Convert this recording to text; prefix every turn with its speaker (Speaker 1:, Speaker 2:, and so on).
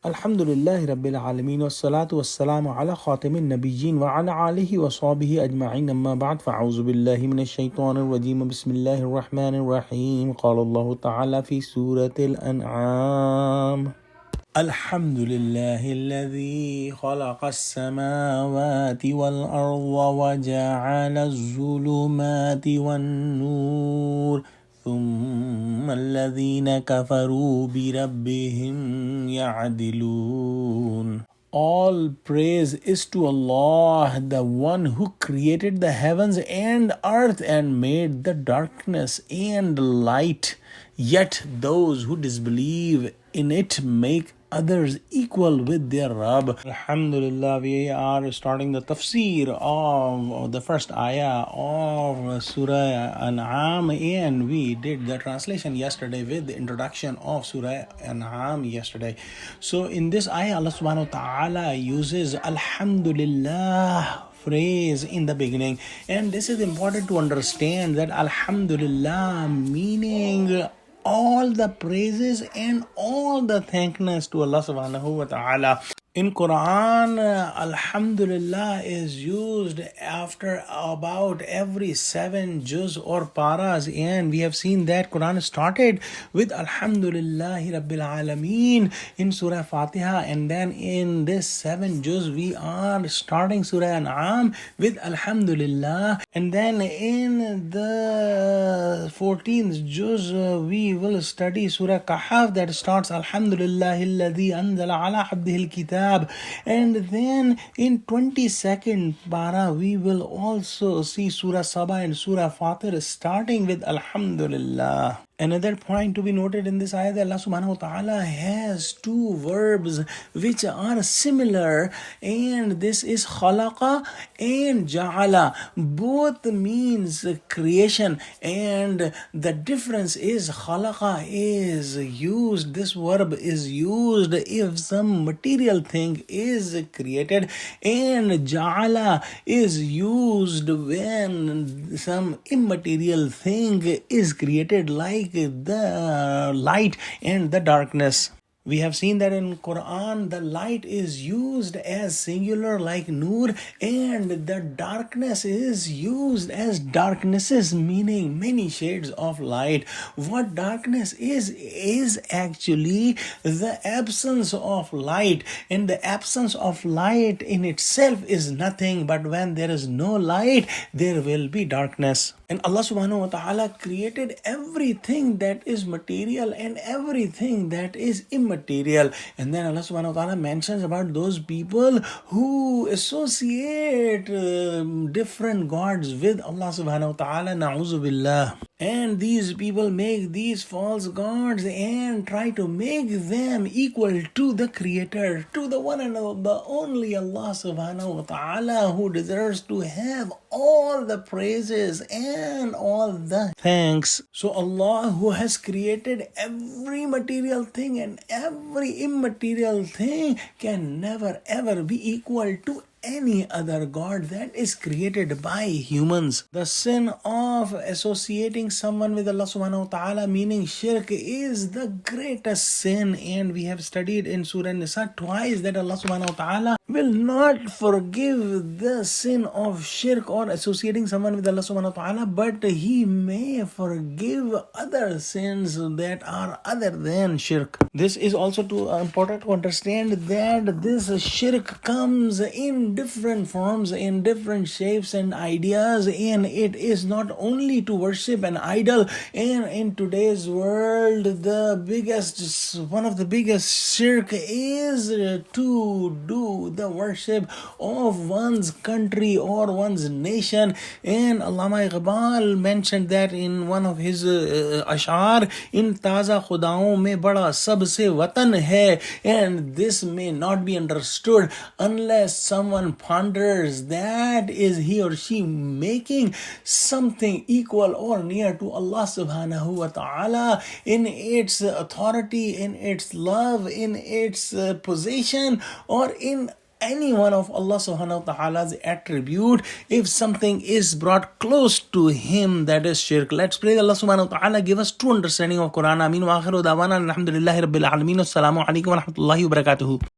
Speaker 1: Alhamdulillahi Rabbil Alameen wassalatu wassalamu ala khatimin nabiyyin wa ala alihi wa sahbihi ajma'in amma ba'd fa'auzu billahi minash shaitanir rajim bismillahir rahmanir rahim qala Allah ta'ala fi Surah Al-Anaam Alhamdulillahi alladhi khalaqa as-samawati wal arda wa ja'ala az-zulumati wan nur ثم الذين كفروا بربهم يعدلون. All praise is to Allah, the one who created the heavens and earth and made the darkness and light. Yet those who disbelieve in it make others equal with their Rabb. Alhamdulillah, we are starting the tafsir of the first ayah of Surah Al-Anaam, and we did the translation yesterday with the introduction of Surah Al-Anaam yesterday. So in this ayah, Allah subhanahu wa ta'ala uses Alhamdulillah phrase in the beginning, and this is important to understand that Alhamdulillah meaning all the praises and all the thankness to Allah subhanahu wa ta'ala. In Quran, Alhamdulillah is used after about every 7 juz or paras, and we have seen that Quran started with Alhamdulillahi Rabbil Alameen in Surah Fatiha, and then in this 7 juz we are starting Surah Al-Anaam with Alhamdulillah, and then in the 14th juz we will study Surah Kahf that starts Alhamdulillahi alladhi anzala ala abdihi al-kitab. And then in 22nd para we will also see Surah Saba and Surah Fatir starting with Alhamdulillah. Another point to be noted in this ayah that Allah subhanahu wa ta'ala has 2 verbs which are similar, and this is khalaqa and ja'ala. Both means creation, and the difference is khalaqa is used, this verb is used if some material thing is created, and ja'ala is used when some immaterial thing is created, like the light and the darkness. We have seen that in Quran the light is used as singular like nur, and the darkness is used as darknesses, meaning many shades of light. What darkness is actually the absence of light, and the absence of light in itself is nothing, but when there is no light there will be darkness. And Allah subhanahu wa ta'ala created everything that is material and everything that is immaterial. And then Allah subhanahu wa ta'ala mentions about those people who associate different gods with Allah subhanahu wa ta'ala, na'uzu billah. And these people make these false gods and try to make them equal to the Creator, to the one and the only Allah subhanahu wa ta'ala, who deserves to have all the praises and all the thanks. So Allah, who has created every material thing and every immaterial thing, can never ever be equal to any other god that is created by humans. The sin of associating someone with Allah subhanahu wa ta'ala, meaning shirk, is the greatest sin, and we have studied in Surah Nisa twice that Allah subhanahu wa ta'ala will not forgive the sin of shirk or associating someone with Allah subhanahu wa ta'ala, but He may forgive other sins that are other than shirk. This is also important to understand that this shirk comes in different forms, in different shapes and ideas, and it is not only to worship an idol. And in today's world, one of the biggest shirk is to do the worship of one's country or one's nation. And Allama Iqbal mentioned that in one of his ash'ar, in taza khudaon mein bada sabse watan hai, and this may not be understood unless someone ponders that is he or she making something equal or near to Allah subhanahu wa ta'ala in its authority, in its love, in its possession, or in any one of Allah subhanahu wa ta'ala's attribute, if something is brought close to him, that is shirk. Let's pray Allah subhanahu wa ta'ala give us true understanding of Quran. Ameen wa akhiru dawana alhamdulillahi rabbil alameen. Assalamu alaikum wa rahmatullahi wa barakatuhu.